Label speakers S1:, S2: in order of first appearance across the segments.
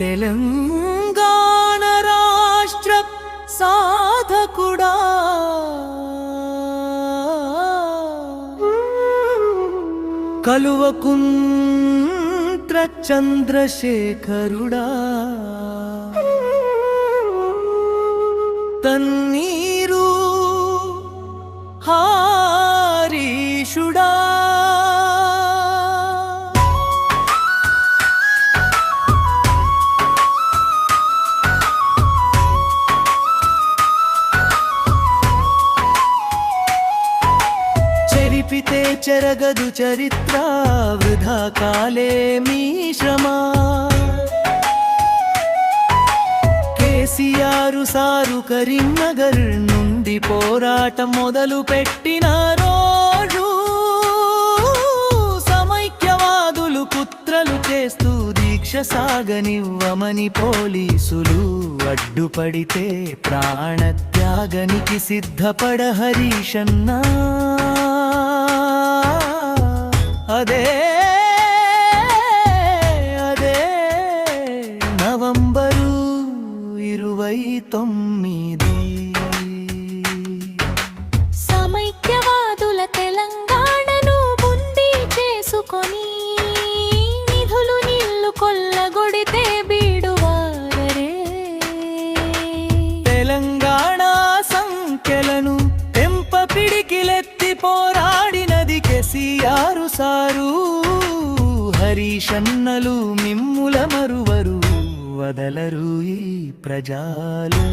S1: తెలంగాణ రాష్ట్ర సాధకుడా కలువకుంట్ర చంద్రశేఖరుడా తన్నీరు హారీషుడా చెరిపితే చెరగదు చరిత్ర వృధా కాలే మీ శ్రమ కేసీఆర్ సారు కరీంనగర్ నుండి పోరాటం మొదలు పెట్టిన రోజు సమైక్యవాదులు కుట్రలు చేస్తూ దీక్ష సాగనివ్వమని పోలీసులు అడ్డుపడితే ప్రాణత్యాగానికి సిద్ధపడ హరీషన్న అదే నవంబరు 29
S2: సమైక్యవాదుల తెలంగాణను బుందీ చేసుకొని నిధులు నీళ్లు కొల్లగొడితే బీడువారరే
S1: తెలంగాణ సంఖ్యలను తెంప పిడికిలెత్తి పోరాడినది కేసీఆర్ సారు హరీషన్నలు మిమ్ముల మరువరు వదలరు ఈ ప్రజలు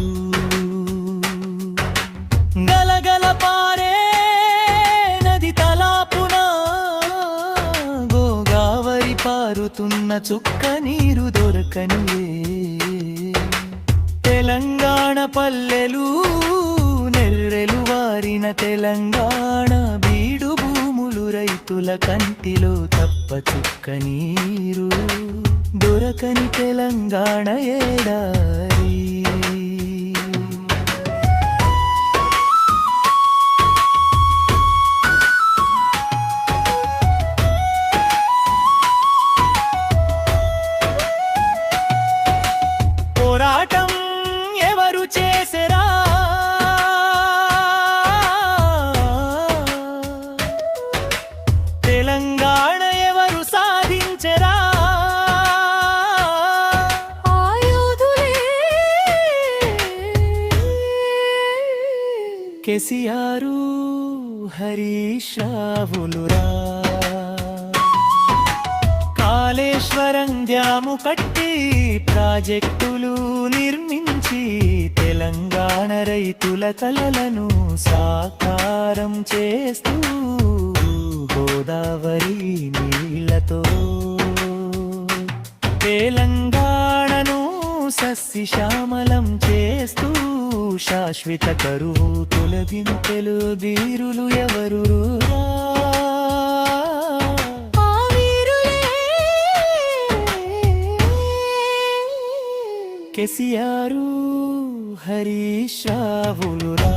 S1: గలగల పారే నది తలాపున గోదావరి పారుతున్న చుక్క నీరు దొరకనియే తెలంగాణ పల్లెలు నెర్రెలు వారిన తెలంగాణ బీడు భూములు రైతుల కంటిలో తప్ప చుక్క నీరు దొరకని తెలంగాణ ఏడారి పోరాటం ఎవరు చేసరా తెలంగాణ ఎవరు సాధించరా కేసీఆర్ హరీష్ రావులురా కాళేశ్వరం డ్యాము కట్టి ప్రాజెక్టులు నిర్మించి తెలంగాణ రైతుల కలలను సాకారం చేస్తూ గోదావరి నీళ్లతో తెలంగాణను సస్యశ్యామలం చేస్తూ శాశ్వత కరువు తొలగించెలు వీరులు ఎవరు కేసీఆర్ హరీష్ రావులురా